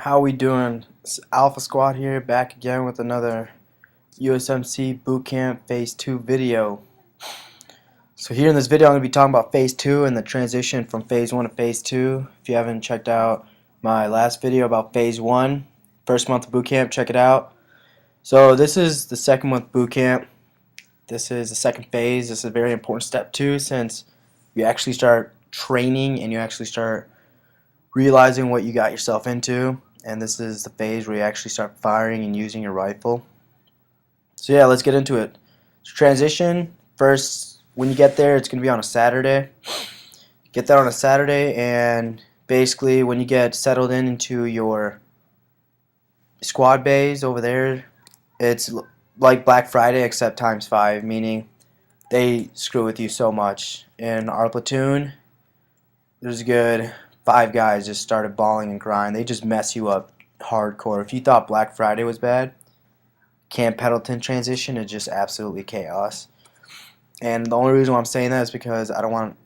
How we doing? It's Alpha Squad here, back again with another USMC Bootcamp Phase 2 video. So here in this video I'm going to be talking about Phase 2 and the transition from Phase 1 to Phase 2. If you haven't checked out my last video about Phase 1, first month of bootcamp, check it out. So this is the second month bootcamp. This is the second phase. This is a very important step too, since you actually start training and you actually start realizing what you got yourself into. And this is the phase where you actually start firing and using your rifle. So yeah, let's get into it. So transition, first, when you get there, it's going to be on a Saturday. Get there on a Saturday, and basically when you get settled into your squad bays over there, it's like Black Friday except times 5, meaning they screw with you so much. In our platoon, there's a good 5 guys just started bawling and crying. They just mess you up hardcore. If you thought Black Friday was bad, Camp Pendleton transition is just absolutely chaos. And the only reason why I'm saying that is because I don't want.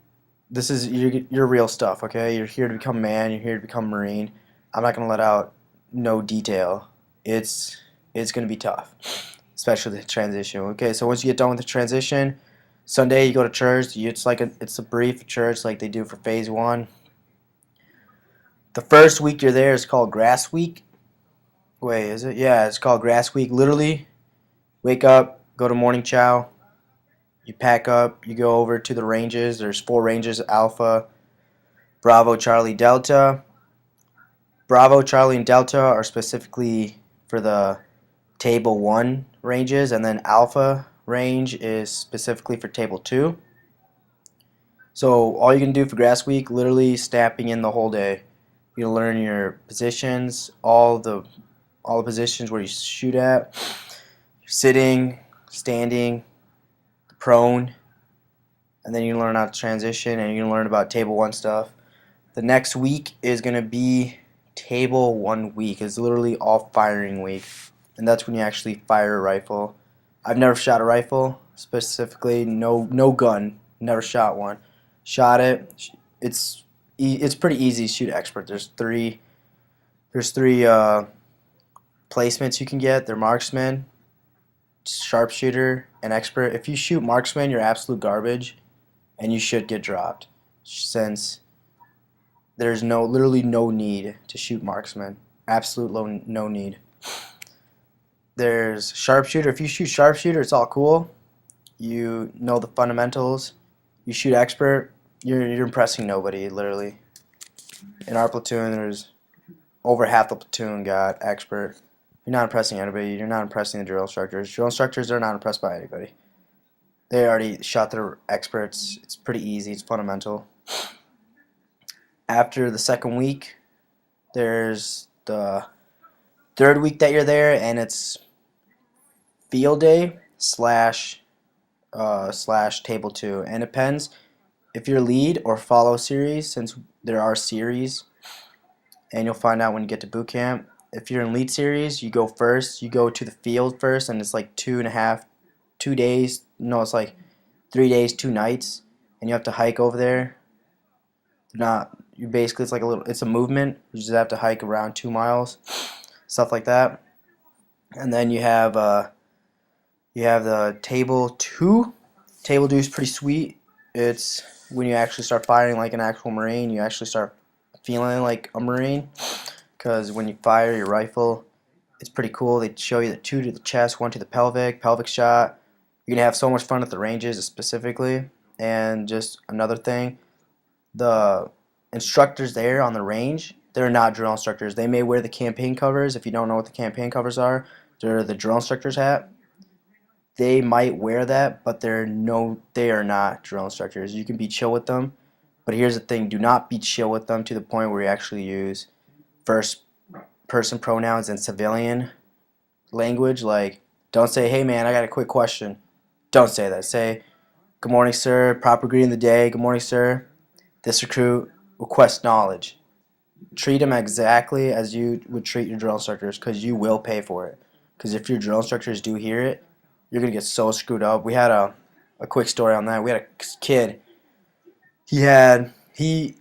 This is your real stuff, okay? You're here to become a man. You're here to become a Marine. I'm not gonna let out no detail. It's gonna be tough, especially the transition. Okay, so once you get done with the transition, Sunday you go to church. It's a brief church like they do for Phase 1. The first week you're there is called Grass Week. Wait, is it? Yeah, it's called Grass Week. Literally, wake up, go to morning chow, you pack up, you go over to the ranges. There's 4 ranges: Alpha, Bravo, Charlie, Delta. Bravo, Charlie, and Delta are specifically for the Table 1 ranges, and then Alpha range is specifically for Table 2. So all you can do for Grass Week, literally snapping in the whole day. You'll learn your positions, all the positions where you shoot at, sitting, standing, prone, and then you learn how to transition, and you can learn about Table 1 stuff. The next week is going to be Table 1 week. It's literally all firing week, and that's when you actually fire a rifle. I've never shot a rifle, specifically no gun, never shot one. Shot it. It's pretty easy to shoot expert. There's three placements you can get. They're marksman, sharpshooter, and expert. If you shoot marksman, you're absolute garbage, and you should get dropped, since there's literally no need to shoot marksman. Absolute no need. There's sharpshooter. If you shoot sharpshooter, it's all cool. You know the fundamentals. You shoot expert, you're impressing nobody, literally. In our platoon, there's over half the platoon got expert. You're not impressing anybody. You're not impressing the drill instructors. Drill instructors are not impressed by anybody. They already shot their experts. It's pretty easy. It's fundamental. After the second week, there's the third week that you're there, and it's field day slash Table 2. And it depends if you're lead or follow series, since there are series, and you'll find out when you get to boot camp. If you're in lead series, you go first. You go to the field first, and it's like 2 days. No, it's like 3 days, 2 nights, and you have to hike over there. It's like it's a movement. You just have to hike around 2 miles, stuff like that. And then you have the Table 2. Table 2 is pretty sweet. It's when you actually start firing like an actual Marine. You actually start feeling like a Marine, because when you fire your rifle, it's pretty cool. They show you the 2 to the chest, 1 to the pelvic shot. You're gonna have so much fun at the ranges specifically. And just another thing, the instructors there on the range, they're not drill instructors. They may wear the campaign covers. If you don't know what the campaign covers are, they're the drill instructor's hat. They might wear that, but they are not drill instructors. You can be chill with them, but here's the thing: do not be chill with them to the point where you actually use first person pronouns and civilian language. Like, don't say, "Hey man, I got a quick question." Don't say that. Say, "Good morning, sir." Proper greeting of the day. "Good morning, sir. This recruit requests knowledge." Treat them exactly as you would treat your drill instructors, because you will pay for it. Because if your drill instructors do hear it, you're going to get so screwed up. We had a quick story on that. We had a kid. He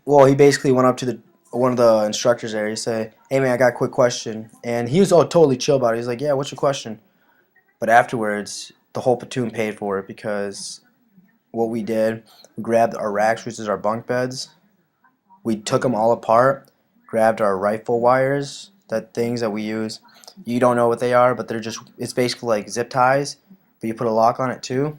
basically went up to one of the instructors there, he said, "Hey man, I got a quick question," and he was all totally chill about it. He's like, "Yeah, what's your question?" But afterwards, the whole platoon paid for it because what we did, we grabbed our racks, which is our bunk beds. We took them all apart, grabbed our rifle wires, that things that we use. You don't know what they are, but it's basically like zip ties, but you put a lock on it too.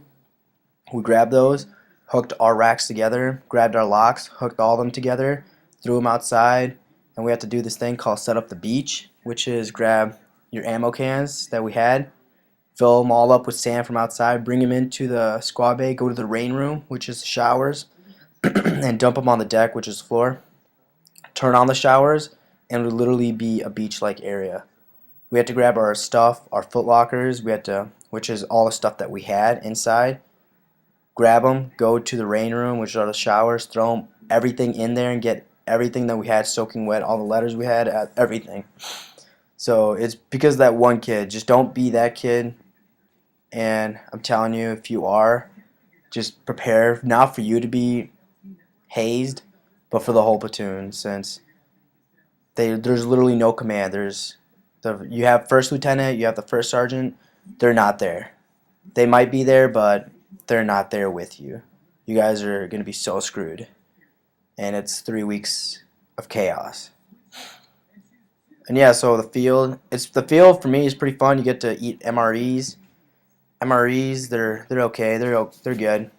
We grabbed those, hooked our racks together, grabbed our locks, hooked all of them together, threw them outside, and we had to do this thing called set up the beach, which is grab your ammo cans that we had, fill them all up with sand from outside, bring them into the squad bay, go to the rain room, which is the showers, and dump them on the deck, which is the floor. Turn on the showers, and it would literally be a beach-like area. We had to grab our stuff, our foot lockers, which is all the stuff that we had inside, grab them, go to the rain room, which are the showers, throw everything in there and get everything that we had soaking wet, all the letters we had, everything. So it's because of that one kid. Just don't be that kid. And I'm telling you, if you are, just prepare not for you to be hazed, but for the whole platoon, since there's literally no command. You have first lieutenant, you have the first sergeant. They're not there. They might be there, but they're not there with you. You guys are going to be so screwed. And it's 3 weeks of chaos. And yeah, so the field for me is pretty fun. You get to eat MREs. MREs, they're okay. They're good.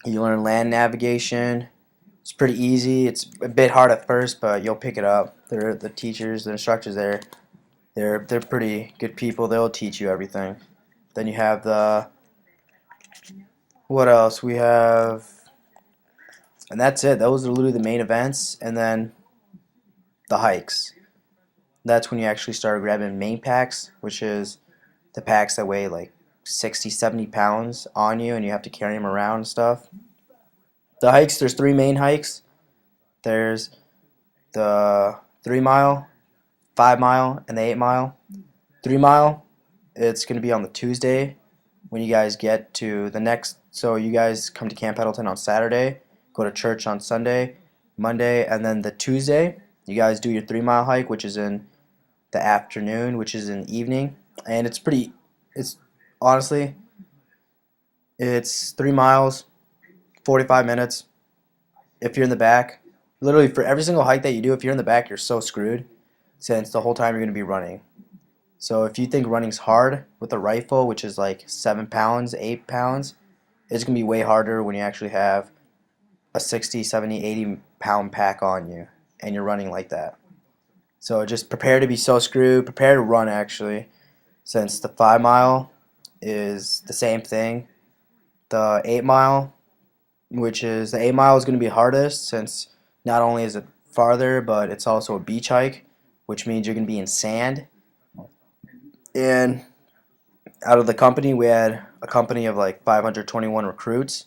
You learn land navigation. It's pretty easy. It's a bit hard at first, but you'll pick it up. The teachers, the instructors there, they're pretty good people. They'll teach you everything. Then you have what else? We have, and that's it. Those are literally the main events, and then the hikes. That's when you actually start grabbing main packs, which is the packs that weigh like 60, 70 pounds on you, and you have to carry them around and stuff. The hikes, there's 3 main hikes. There's the 3 mile, 5 mile, and the 8 mile. 3 mile, it's going to be on the Tuesday when you guys get to the next. So you guys come to Camp Pendleton on Saturday, go to church on Sunday, Monday, and then the Tuesday, you guys do your 3 mile hike, which is in the afternoon, which is in the evening. And honestly, it's 3 miles, 45 minutes. If you're in the back, literally for every single hike that you do, if you're in the back, you're so screwed, since the whole time you're going to be running. So if you think running's hard with a rifle, which is like 7 pounds, 8 pounds, it's going to be way harder when you actually have a 60, 70, 80 pound pack on you and you're running like that. So just prepare to be so screwed. Prepare to run, actually, since the 5 mile is the same thing. The 8 mile, the 8 mile is going to be hardest, since not only is it farther, but it's also a beach hike, which means you're going to be in sand. And out of the company, we had a company of like 521 recruits,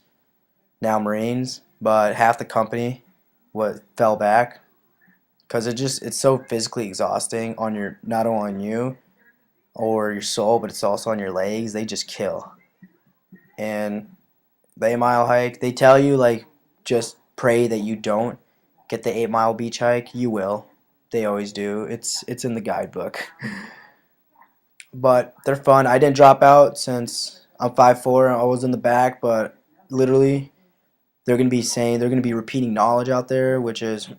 now Marines, but half the company fell back because it's so physically exhausting not only on you or your soul, but it's also on your legs. They just kill. And the 8 mile hike, they tell you like just pray that you don't get the 8 mile beach hike. You will. They always do. It's in the guidebook. But they're fun. I didn't drop out since I'm 5'4". I was in the back, but literally they're going to be repeating knowledge out there, which is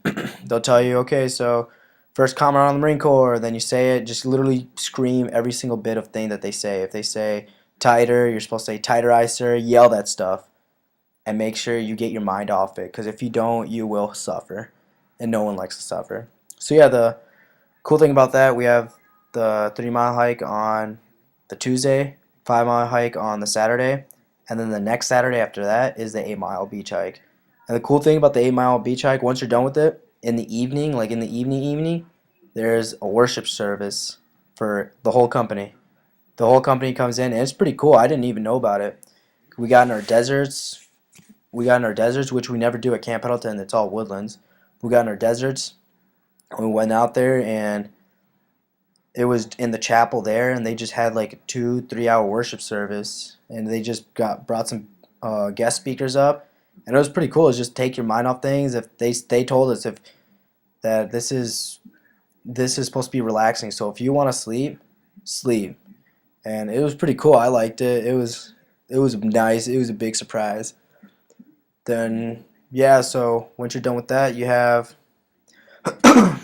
they'll tell you, okay, so first comment on the Marine Corps, then you say it, just literally scream every single bit of thing that they say. If they say tighter, you're supposed to say tighter, I sir, yell that stuff, and make sure you get your mind off it, because if you don't, you will suffer, and no one likes to suffer. So yeah, the cool thing about that, we have the 3 mile hike on the Tuesday, 5 mile hike on the Saturday, and then the next Saturday after that is the 8 mile beach hike. And the cool thing about the 8 mile beach hike, once you're done with it, in the evening, like in the evening, there's a worship service for the whole company. The whole company comes in, and it's pretty cool. I didn't even know about it. We got in our deserts, which we never do at Camp Pendleton. It's all woodlands. We got in our deserts, and we went out there, and it was in the chapel there, and they just had like a 2-3 hour worship service, and they just brought some guest speakers up, and it was pretty cool. It's just take your mind off things. If they told us if that this is supposed to be relaxing. So if you want to sleep, sleep. And it was pretty cool. I liked it. It was nice. It was a big surprise. Then yeah, so once you're done with that, you have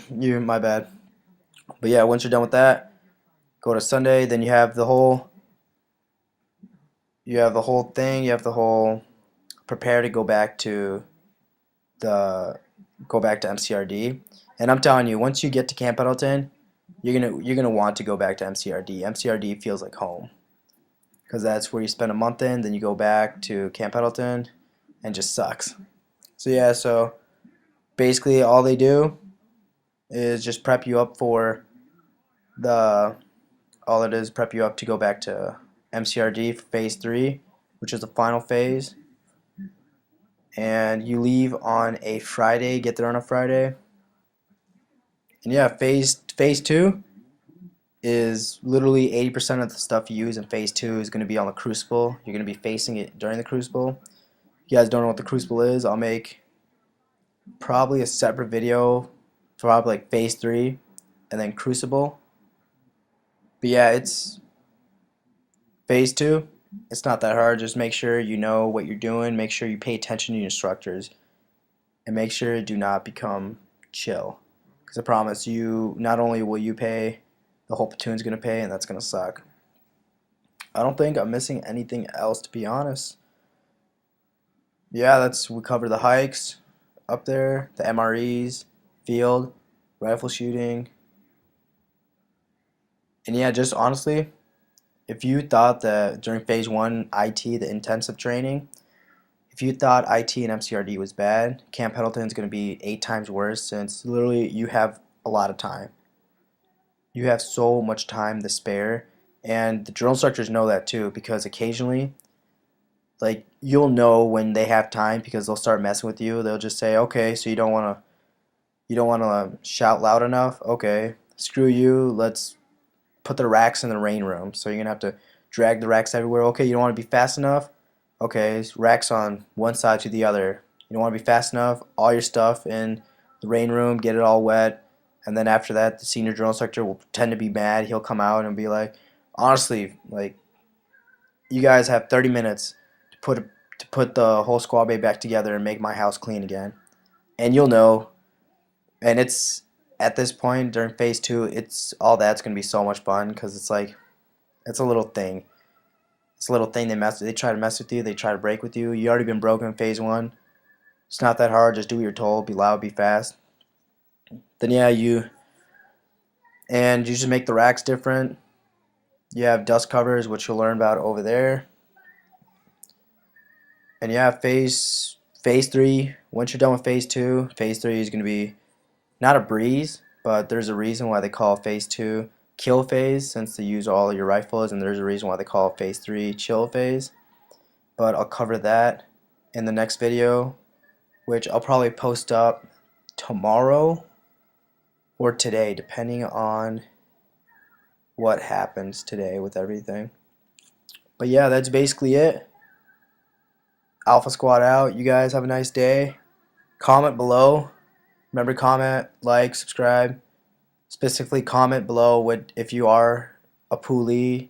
you my bad. But yeah, once you're done with that, go to Sunday, then you have the whole thing, you have the whole prepare to the go back to MCRD. And I'm telling you, once you get to Camp Pendleton, you're gonna want to go back to MCRD. MCRD feels like home because that's where you spend a month in. Then you go back to Camp Pendleton, and just sucks. So yeah, so basically all they do is just prep you up for the all it is prep you up to go back to MCRD for phase 3, which is the final phase. And you leave on a Friday, get there on a Friday. And yeah, phase 2 is literally 80% of the stuff you use in phase 2 is going to be on the Crucible. You're going to be facing it during the Crucible. If you guys don't know what the Crucible is, I'll make probably a separate video for probably like phase 3 and then Crucible. But yeah, it's phase 2. It's not that hard. Just make sure you know what you're doing. Make sure you pay attention to your instructors. And make sure do not become chill. Because I promise you, not only will you pay, the whole platoon's going to pay, and that's going to suck. I don't think I'm missing anything else, to be honest. Yeah, we cover the hikes up there, the MREs, field, rifle shooting. And yeah, just honestly, if you thought that during phase 1 IT, the intensive training, if you thought IT and MCRD was bad, Camp Pendleton is going to be 8 times worse since literally you have a lot of time. You have so much time to spare, and the drill instructors know that too because occasionally, like you'll know when they have time because they'll start messing with you. They'll just say, "Okay, so you don't want to shout loud enough. Okay, screw you. Let's put the racks in the rain room. So you're gonna have to drag the racks everywhere. Okay, you don't want to be fast enough. Okay, racks on one side to the other. You don't want to be fast enough. All your stuff in the rain room, get it all wet, and then after that, the senior drill instructor will pretend to be mad. He'll come out and be like, honestly, like you guys have 30 minutes to put the whole squad bay back together and make my house clean again, and you'll know. And it's at this point during phase 2, it's all that's gonna be so much fun because it's like it's a little thing. It's a little thing they try to mess with you, they try to break with you. You already been broken in phase 1. It's not that hard, just do what you're told, be loud, be fast. Then yeah, you just make the racks different. You have dust covers, which you'll learn about over there. And yeah, phase 3, once you're done with phase 2, phase 3 is gonna be not a breeze, but there's a reason why they call phase 2 kill phase since they use all of your rifles, and there's a reason why they call phase 3 chill phase. But I'll cover that in the next video, which I'll probably post up tomorrow or today, depending on what happens today with everything. But yeah, that's basically it. Alpha Squad out. You guys have a nice day. Comment below. Remember, comment, like, subscribe. Specifically, comment below if you are a poolee.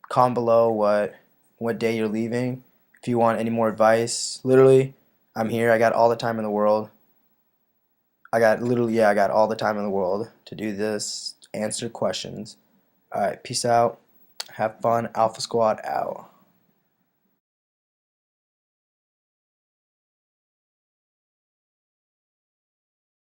Comment below what day you're leaving. If you want any more advice, literally, I'm here. I got all the time in the world. I got all the time in the world to do this, answer questions. Alright, peace out. Have fun. Alpha Squad out.